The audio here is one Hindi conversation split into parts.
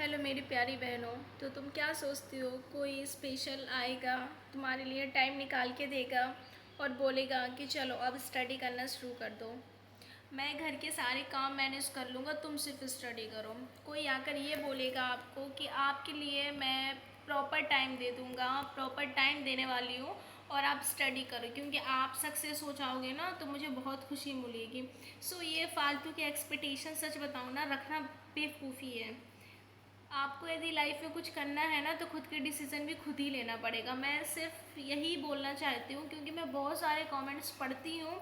हेलो मेरी प्यारी बहनों। तो तुम क्या सोचती हो कोई स्पेशल आएगा तुम्हारे लिए टाइम निकाल के देगा और बोलेगा कि चलो अब स्टडी करना शुरू कर दो। मैं घर के सारे काम मैनेज कर लूँगा, तुम सिर्फ स्टडी करो। कोई आकर ये बोलेगा आपको कि आपके लिए मैं प्रॉपर टाइम दे दूँगा, प्रॉपर टाइम देने वाली हूँ और आप स्टडी करो क्योंकि आप सक्सेस हो जाओगे ना तो मुझे बहुत खुशी मिलेगी। सो ये फालतू के एक्सपेक्टेशन सच बताऊँ ना रखना बेवकूफ़ी है। आपको यदि लाइफ में कुछ करना है ना तो खुद के डिसीज़न भी खुद ही लेना पड़ेगा। मैं सिर्फ यही बोलना चाहती हूँ क्योंकि मैं बहुत सारे कमेंट्स पढ़ती हूँ,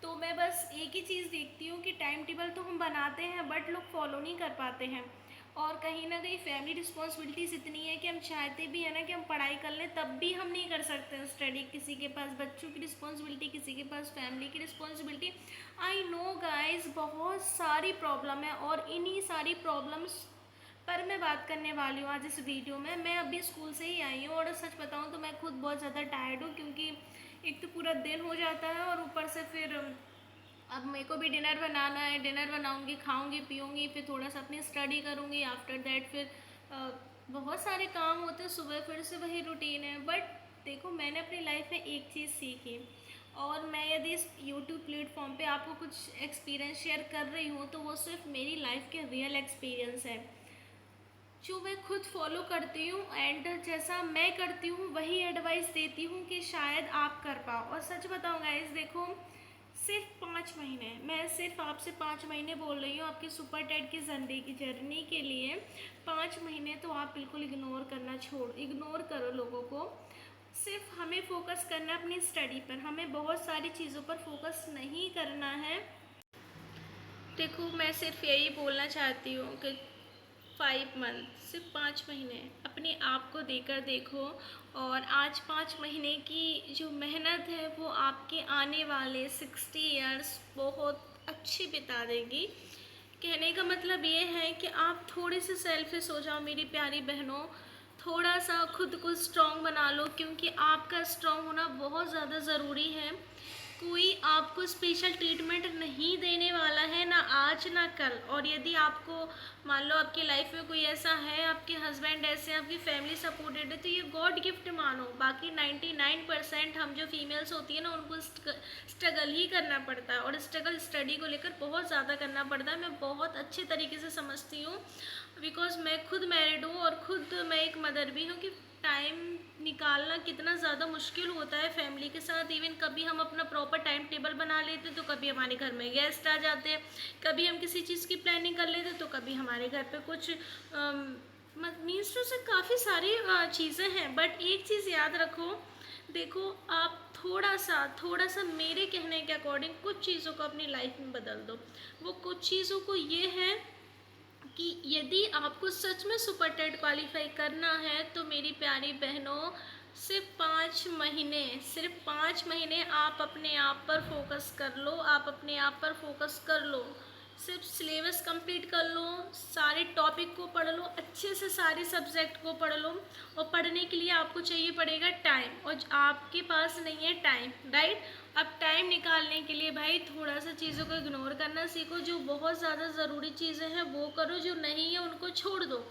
तो मैं बस एक ही चीज़ देखती हूँ कि टाइम टेबल तो हम बनाते हैं बट लोग फॉलो नहीं कर पाते हैं। और कहीं ना कहीं फैमिली रिस्पॉन्सिबिलिटीज़ इतनी है कि हम चाहते भी है ना कि हम पढ़ाई कर लें, तब भी हम नहीं कर सकते स्टडी। किसी के पास बच्चों की रिस्पॉन्सिबिलिटी, किसी के पास फैमिली की रिस्पॉन्सिबिलिटी। आई नो गाइस, बहुत सारी प्रॉब्लम है और इन्हीं सारी प्रॉब्लम्स पर मैं बात करने वाली हूँ आज इस वीडियो में। मैं अभी स्कूल से ही आई हूँ और सच बताऊँ तो मैं खुद बहुत ज़्यादा टायर्ड हूँ क्योंकि एक तो पूरा दिन हो जाता है और ऊपर से फिर अब मेरे को भी डिनर बनाना है। डिनर बनाऊँगी, खाऊँगी, पीऊँगी, फिर थोड़ा सा अपनी स्टडी करूँगी। आफ्टर दैट फिर बहुत सारे काम होते हैं, सुबह फिर से वही रूटीन है। बट देखो, मैंने अपनी लाइफ में एक चीज़ सीखी और मैं यदि इस यूट्यूब प्लेटफॉर्म पे आपको कुछ एक्सपीरियंस शेयर कर रही हूँ तो वो सिर्फ मेरी लाइफ के रियल एक्सपीरियंस है जो मैं खुद फॉलो करती हूँ एंड जैसा मैं करती हूँ वही एडवाइस देती हूँ कि शायद आप कर पाओ। और सच बताऊँ गाइस, देखो, सिर्फ 5 महीने, मैं सिर्फ आपसे 5 महीने बोल रही हूँ आपकी सुपर टेट की ज़िंदगी जर्नी के लिए। 5 महीने तो आप बिल्कुल इग्नोर करो लोगों को। सिर्फ हमें फोकस करना है अपनी स्टडी पर, हमें बहुत सारी चीज़ों पर फोकस नहीं करना है। देखो, मैं सिर्फ यही बोलना चाहती हूँ कि 5 मंथ, सिर्फ 5 महीने अपने आप को देकर देखो और आज 5 महीने की जो मेहनत है वो आपके आने वाले 60 ईयर्स बहुत अच्छी बिता देगी। कहने का मतलब ये है कि आप थोड़े से सेल्फिश हो जाओ मेरी प्यारी बहनों। थोड़ा सा खुद को स्ट्रॉन्ग बना लो क्योंकि आपका स्ट्रॉन्ग होना बहुत ज़्यादा ज़रूरी है। कोई आपको स्पेशल ट्रीटमेंट नहीं देने वाला है, ना आज ना कल। और यदि आपको मान लो आपकी लाइफ में कोई ऐसा है, आपके हस्बैंड ऐसे हैं, आपकी फैमिली सपोर्टेड है, तो ये गॉड गिफ्ट मानो। बाकी 99% हम जो फीमेल्स होती है ना उनको स्ट्रगल ही करना पड़ता है और स्ट्रगल स्टडी को लेकर बहुत ज़्यादा करना पड़ता है। मैं बहुत अच्छे तरीके से समझती हूँ बिकॉज मैं खुद मैरिड हूँ और खुद मैं एक मदर भी हूँ कि टाइम निकालना कितना ज़्यादा मुश्किल होता है फैमिली के साथ। इवन कभी हम अपना प्रॉपर टाइम टेबल बना लेते तो कभी हमारे घर में गेस्ट आ जाते हैं, कभी हम किसी चीज़ की प्लानिंग कर लेते तो कभी हमारे घर पे कुछ मीन्स टू से काफ़ी सारी चीज़ें हैं। बट एक चीज़ याद रखो, देखो, आप थोड़ा सा मेरे कहने के अकॉर्डिंग कुछ चीज़ों को अपनी लाइफ में बदल दो। वो कुछ चीज़ों को ये है कि यदि आपको सच में सुपर टेट क्वालिफाई करना है तो मेरी प्यारी बहनों, सिर्फ 5 महीने आप अपने आप पर फोकस कर लो। आप अपने आप पर फोकस कर लो, सिर्फ सिलेबस कंप्लीट कर लो, सारे टॉपिक को पढ़ लो, अच्छे से सारे सब्जेक्ट को पढ़ लो। और पढ़ने के लिए आपको चाहिए पड़ेगा टाइम, और आपके पास नहीं है टाइम, राइट। अब टाइम निकालने के लिए भाई थोड़ा सा चीज़ों को इग्नोर करना सीखो। जो बहुत ज़्यादा ज़रूरी चीज़ें हैं वो करो, जो नहीं है उनको छोड़ दो।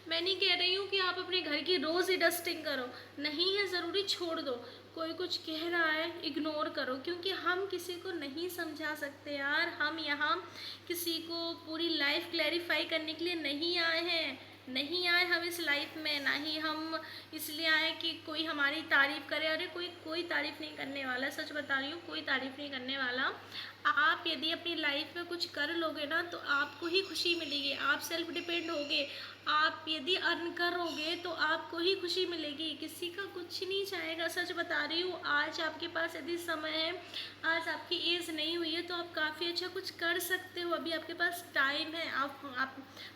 मैं नहीं कह रही हूँ कि आप अपने घर की रोज़ ही डस्टिंग करो, नहीं है ज़रूरी, छोड़ दो। कोई कुछ कह रहा है इग्नोर करो, क्योंकि हम किसी को नहीं समझा सकते यार। हम यहाँ किसी को पूरी लाइफ क्लैरिफाई करने के लिए नहीं आए हम इस लाइफ में। ना ही हम इसलिए आए कि कोई हमारी तारीफ़ करे। अरे कोई तारीफ़ नहीं करने वाला, सच बता रही हूँ, कोई तारीफ़ नहीं करने वाला। आप यदि अपनी लाइफ में कुछ कर लोगे ना तो आपको ही खुशी मिलेगी। आप सेल्फ डिपेंड होगे। आप यदि अर्न करोगे तो आपको ही खुशी मिलेगी, किसी का कुछ नहीं चाहेगा। सच बता रही हूँ, आज आपके पास यदि समय है, आज आपकी एज नहीं हुई है तो आप काफ़ी अच्छा कुछ कर सकते हो। अभी आपके पास टाइम है, आप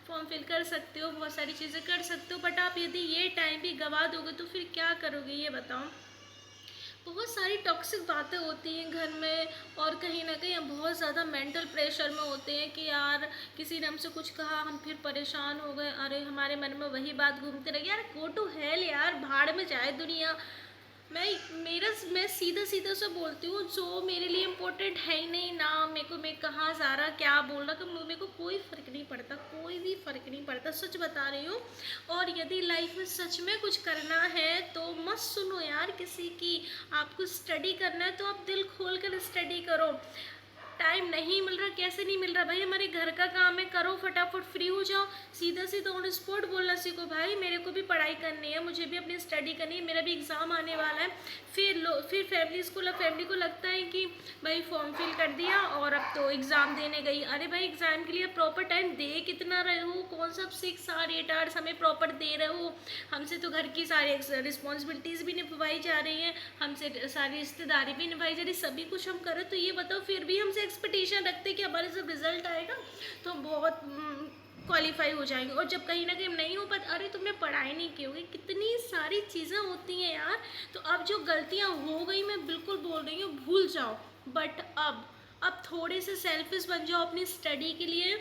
फॉर्म फिल कर सकते हो, बहुत सारी चीज़ें कर सकते हो। बट आप यदि ये टाइम भी गंवा दोगे तो फिर क्या करोगे ये बताओ। बहुत सारी टॉक्सिक बातें होती हैं घर में और कहीं ना कहीं हम बहुत ज़्यादा मेंटल प्रेशर में होते हैं कि यार किसी ने हमसे कुछ कहा, हम फिर परेशान हो गए। अरे हमारे मन में वही बात घूमते रही, यार गो टू हेल यार, भाड़ में जाए दुनिया। मैं सीधा सीधा से बोलती हूँ, जो मेरे लिए इम्पोर्टेंट है ही नहीं ना, मेरे को मैं कहाँ जा रहा क्या बोल रहा, तो मेरे को कोई फ़र्क नहीं पड़ता, कोई भी फ़र्क नहीं पड़ता, सच बता रही हूँ। और यदि लाइफ में सच में कुछ करना है तो मत सुनो यार किसी की। आपको स्टडी करना है तो आप दिल खोल कर स्टडी करो। टाइम नहीं मिल रहा, कैसे नहीं मिल रहा भाई, हमारे घर का काम है, करो फटाफट, फ्री हो जाओ, सीधा सीधा ऑन स्पॉट बोलना सीखो, भाई मेरे को भी पढ़ाई करनी है, मुझे भी अपनी स्टडी करनी है, मेरा भी एग्ज़ाम आने वाला है। फिर फैमिली को लगता है कि भाई फॉर्म फिल कर दिया और अब तो एग्ज़ाम देने गई। अरे भाई एग्ज़ाम के लिए प्रॉपर टाइम दे कितना रहे हो, कौन सा 6 आवर 8 आवर्स हमें प्रॉपर दे रहे हो। हमसे तो घर की सारी रिस्पॉन्सिबिलिटीज़ भी निभाई जा रही हैं, हमसे सारी रिश्तेदारी भी निभाई जा रही, सभी कुछ हम करें, तो ये बताओ फिर भी हमसे एक्सपेक्टेशन रखते कि हमारे जब रिजल्ट आएगा तो हम बहुत क्वालिफाई हो जाएंगे, और जब कहीं ना कहीं नहीं हो पाता, अरे तुमने पढ़ाई नहीं की होगी, कितनी सारी चीज़ें होती हैं यार। तो अब जो गलतियाँ हो गई, मैं बिल्कुल बोल रही हूँ भूल जाओ, बट अब थोड़े से सेल्फिश बन जाओ अपनी स्टडी के लिए।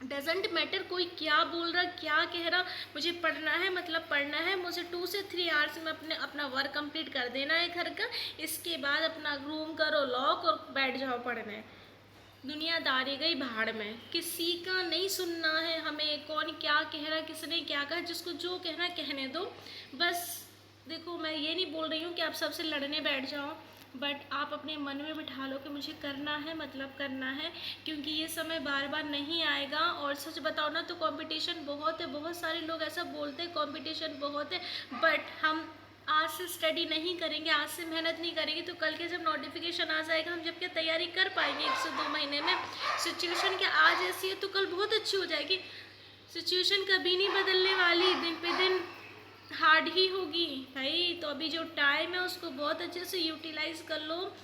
डजेंट मैटर कोई क्या बोल रहा क्या कह रहा, मुझे पढ़ना है मतलब पढ़ना है, मुझे 2 से 3 आवर्स में अपना वर्क कंप्लीट कर देना है घर का, इसके बाद अपना रूम करो लॉक और बैठ जाओ पढ़ने। दुनियादारी गई भाड़ में, किसी का नहीं सुनना है हमें, कौन क्या कह रहा किसने क्या कहा, जिसको जो कहना कहने दो बस। देखो मैं ये नहीं बोल रही हूँ कि आप सबसे लड़ने बैठ जाओ, बट आप अपने मन में बिठा लो कि मुझे करना है मतलब करना है, क्योंकि ये समय बार बार नहीं आएगा। और सच बताओ ना तो कंपटीशन बहुत है, बहुत सारे लोग ऐसा बोलते हैं कंपटीशन बहुत है, बट हम आज से स्टडी नहीं करेंगे, आज से मेहनत नहीं करेंगे तो कल के जब नोटिफिकेशन आ जाएगा हम जब क्या तैयारी कर पाएंगे 1 से 2 महीने में। सिचुएशन क्या आज ऐसी है तो कल बहुत अच्छी हो जाएगी। सिचुएशन कभी नहीं बदलने वाली, दिन पे दिन हार्ड ही होगी भाई। तो अभी जो टाइम है उसको बहुत अच्छे से यूटिलाइज कर लो।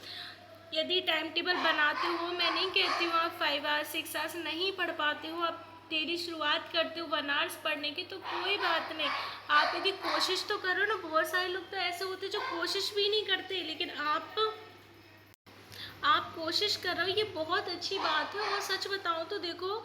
यदि टाइम टेबल बनाते हो, मैं नहीं कहती हूँ आप 5 आवर्स 6 आवर्स नहीं पढ़ पाते हो, आप डेली शुरुआत करते हो 1 आवर्स पढ़ने की तो कोई बात नहीं, आप यदि कोशिश तो करो ना। बहुत सारे लोग तो ऐसे होते जो कोशिश भी नहीं करते, लेकिन आप कोशिश कर रहे हो, ये बहुत अच्छी बात है। और सच बताऊँ तो देखो,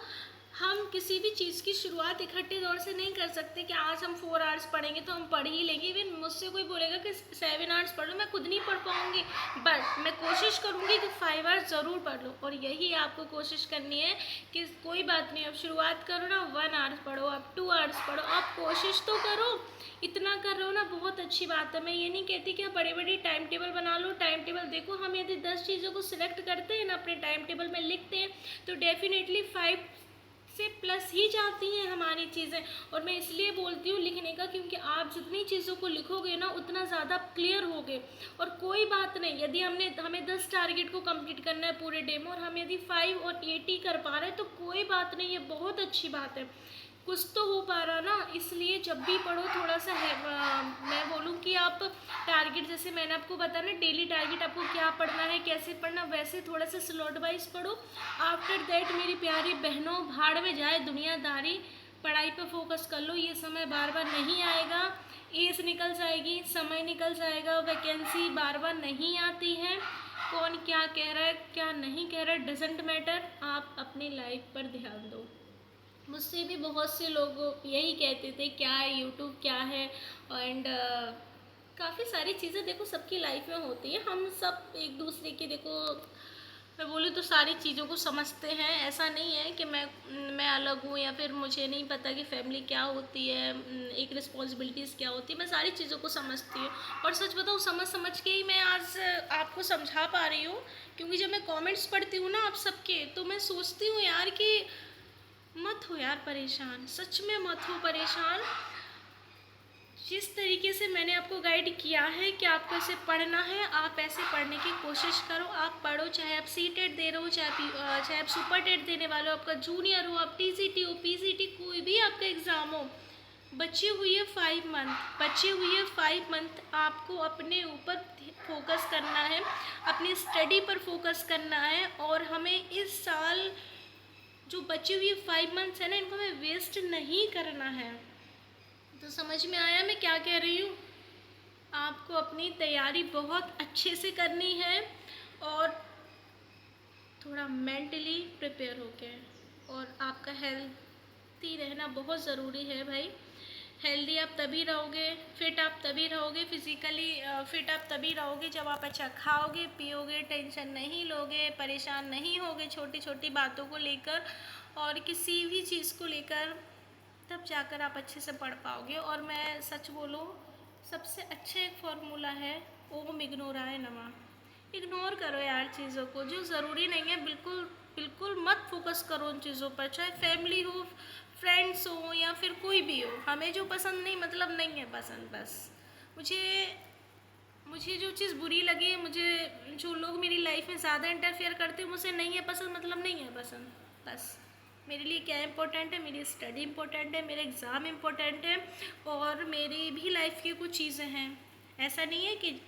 हम किसी भी चीज़ की शुरुआत इकट्ठे दौर से नहीं कर सकते कि आज हम 4 आवर्स पढ़ेंगे तो हम पढ़ ही लेंगे। इवन मुझसे कोई बोलेगा कि 7 आवर्स पढ़ लो, मैं खुद नहीं पढ़ पाऊँगी, बट मैं कोशिश करूँगी कि 5 आवर्स ज़रूर पढ़ लो। और यही आपको कोशिश करनी है कि कोई बात नहीं, अब शुरुआत करो ना, 1 आवर्स पढ़ो, अब 2 आवर्स पढ़ो, आप कोशिश तो करो। इतना कर रहे हो ना, बहुत अच्छी बात है। मैं ये नहीं कहती कि आप बड़े बड़े टाइम टेबल बना लो। टाइम टेबल देखो, हम यदि 10 चीज़ों को सिलेक्ट करते हैं ना, अपने टाइम टेबल में लिखते हैं, तो डेफिनेटली 5 से प्लस ही जाती हैं हमारी चीज़ें। और मैं इसलिए बोलती हूँ लिखने का, क्योंकि आप जितनी चीज़ों को लिखोगे ना उतना ज़्यादा क्लियर होगे। और कोई बात नहीं, यदि हमें 10 टारगेट को कंप्लीट करना है पूरे डे में, और हम यदि 5 और 8 ही कर पा रहे हैं तो कोई बात नहीं, ये बहुत अच्छी बात है, कुछ तो हो पा रहा ना। इसलिए जब भी पढ़ो थोड़ा सा है, मैं बोलूँ कि आप टारगेट, जैसे मैंने आपको बताया ना डेली टारगेट आपको क्या पढ़ना है कैसे पढ़ना, वैसे थोड़ा सा स्लॉट वाइज पढ़ो। आफ्टर दैट मेरी प्यारी बहनों, भाड़ में जाए दुनियादारी, पढ़ाई पे फोकस कर लो। ये समय बार बार नहीं आएगा, एज निकल जाएगी, समय निकल जाएगा, वैकेंसी बार बार नहीं आती है। कौन क्या कह रहा है क्या नहीं कह रहा है डजेंट मैटर, आप अपनी लाइफ पर ध्यान दो। मुझसे भी बहुत से लोग यही कहते थे क्या है यूट्यूब क्या है, एंड काफ़ी सारी चीज़ें देखो सबकी लाइफ में होती है। हम सब एक दूसरे की, देखो मैं बोलूँ तो सारी चीज़ों को समझते हैं। ऐसा नहीं है कि मैं अलग हूँ या फिर मुझे नहीं पता कि फैमिली क्या होती है, एक रिस्पॉन्सिबिलिटीज़ क्या होती है। मैं सारी चीज़ों को समझती हूँ, और सच बताऊँ समझ के ही मैं आज आपको समझा पा रही हूँ। क्योंकि जब मैं कमेंट्स पढ़ती हूँ ना आप सबके, तो मैं सोचती हूँ यार कि मत हो यार परेशान, सच में मत हो परेशान। जिस तरीके से मैंने आपको गाइड किया है कि आपको ऐसे पढ़ना है, आप ऐसे पढ़ने की कोशिश करो। आप पढ़ो, चाहे आप सीटेट दे रहे हो, चाहे आप सुपर टेट देने वाले हो, आपका जूनियर हो, आप टीसीटी हो, पीसीटी, कोई भी आपका एग्ज़ाम हो, बची हुई है 5 मंथ आपको अपने ऊपर फोकस करना है, अपनी स्टडी पर फोकस करना है। और हमें इस साल जो बची हुई 5 मंथ्स है ना, इनको हमें वेस्ट नहीं करना है। तो समझ में आया मैं क्या कह रही हूँ? आपको अपनी तैयारी बहुत अच्छे से करनी है, और थोड़ा मेंटली प्रिपेयर होके, और आपका हेल्थी रहना बहुत ज़रूरी है भाई। हेल्दी आप तभी रहोगे, फिट आप तभी रहोगे, फिज़िकली फिट आप तभी रहोगे जब आप अच्छा खाओगे पियोगे, टेंशन नहीं लोगे, परेशान नहीं होगे छोटी छोटी बातों को लेकर और किसी भी चीज़ को लेकर। तब जाकर आप अच्छे से पढ़ पाओगे। और मैं सच बोलूँ, सबसे अच्छा एक फार्मूला है, ओम इग्नोराय नमः। इग्नोर करो यार चीज़ों को जो ज़रूरी नहीं है, बिल्कुल बिल्कुल मत फोकस करो उन चीज़ों पर, चाहे फैमिली हो, फ्रेंड्स हो या फिर कोई भी हो। हमें जो पसंद नहीं मतलब नहीं है पसंद, बस मुझे मुझे जो चीज़ बुरी लगी, मुझे जो लोग मेरी लाइफ में ज़्यादा इंटरफेयर करते हैं, मुझे नहीं है पसंद मतलब नहीं है पसंद, बस। मेरे लिए क्या इम्पोर्टेंट है, मेरी स्टडी इम्पोर्टेंट है, मेरे एग्ज़ाम इम्पोर्टेंट है और मेरी भी लाइफ की कुछ चीज़ें हैं। ऐसा नहीं है कि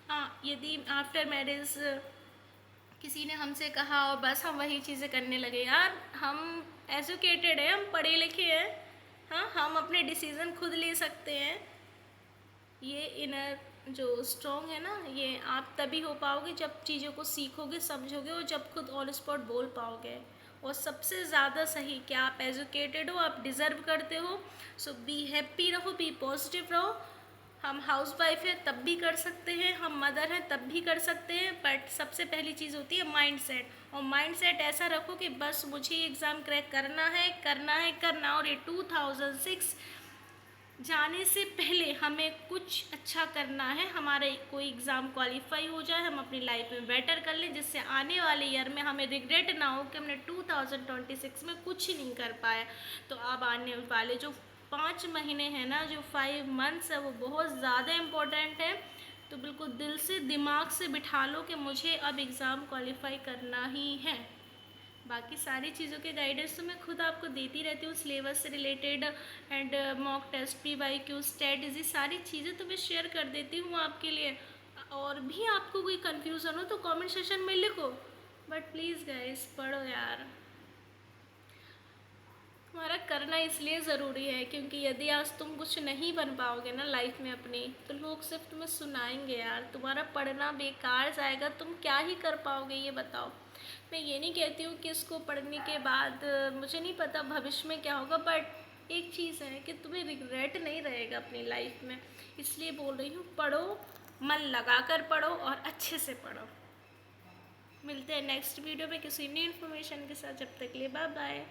हाँ, यदि आफ्टर मैरिज किसी ने हमसे कहा और बस हम वही चीज़ें करने लगे। यार हम एजुकेटेड हैं, हम पढ़े लिखे हैं, हाँ हम अपने डिसीज़न खुद ले सकते हैं। ये इनर जो स्ट्रॉन्ग है ना, ये आप तभी हो पाओगे जब चीज़ों को सीखोगे समझोगे और जब खुद ऑन स्पॉट बोल पाओगे। और सबसे ज़्यादा सही क्या, आप एजुकेटेड हो, आप डिज़र्व करते हो। सो बी हैप्पी रहो, बी पॉजिटिव रहो। हम हाउस वाइफ है तब भी कर सकते हैं, हम मदर हैं तब भी कर सकते हैं, बट सबसे पहली चीज़ होती है माइंड सेट। और माइंड सेट ऐसा रखो कि बस मुझे एग्ज़ाम क्रैक करना है करना है करना। और ये 2006 जाने से पहले हमें कुछ अच्छा करना है, हमारा कोई एग्ज़ाम क्वालिफाई हो जाए, हम अपनी लाइफ में बेटर कर लें, जिससे आने वाले ईयर में हमें रिग्रेट ना हो कि हमने 2026 में कुछ ही नहीं कर पाया। तो अब आने वाले जो 5 महीने हैं ना, जो 5 मंथ्स है, वो बहुत ज़्यादा इम्पोर्टेंट है। तो बिल्कुल दिल से दिमाग से बिठा लो कि मुझे अब एग्ज़ाम क्वालिफाई करना ही है। बाकी सारी चीज़ों के गाइडेंस तो मैं खुद आपको देती रहती हूँ, सिलेबस से related and mock test, PYQ, state, ये सारी चीज़ें तो मैं शेयर कर देती हूँ आपके लिए। और भी आपको कोई कन्फ्यूज़न हो तो कमेंट सेशन में लिखो, बट प्लीज़ गाइस पढ़ो यार। तुम्हारा करना इसलिए ज़रूरी है क्योंकि यदि आज तुम कुछ नहीं बन पाओगे ना लाइफ में अपनी, तो लोग सिर्फ तुम्हें सुनाएंगे यार, तुम्हारा पढ़ना बेकार जाएगा, तुम क्या ही कर पाओगे ये बताओ। मैं ये नहीं कहती हूँ कि इसको पढ़ने के बाद मुझे नहीं पता भविष्य में क्या होगा, बट एक चीज़ है कि तुम्हें रिग्रेट नहीं रहेगा अपनी लाइफ में। इसलिए बोल रही हूँ, पढ़ो, मन लगा कर पढ़ो और अच्छे से पढ़ो। मिलते हैं नेक्स्ट वीडियो में किसी न्यू इन्फॉर्मेशन के साथ, जब तक के लिए बाय बाय।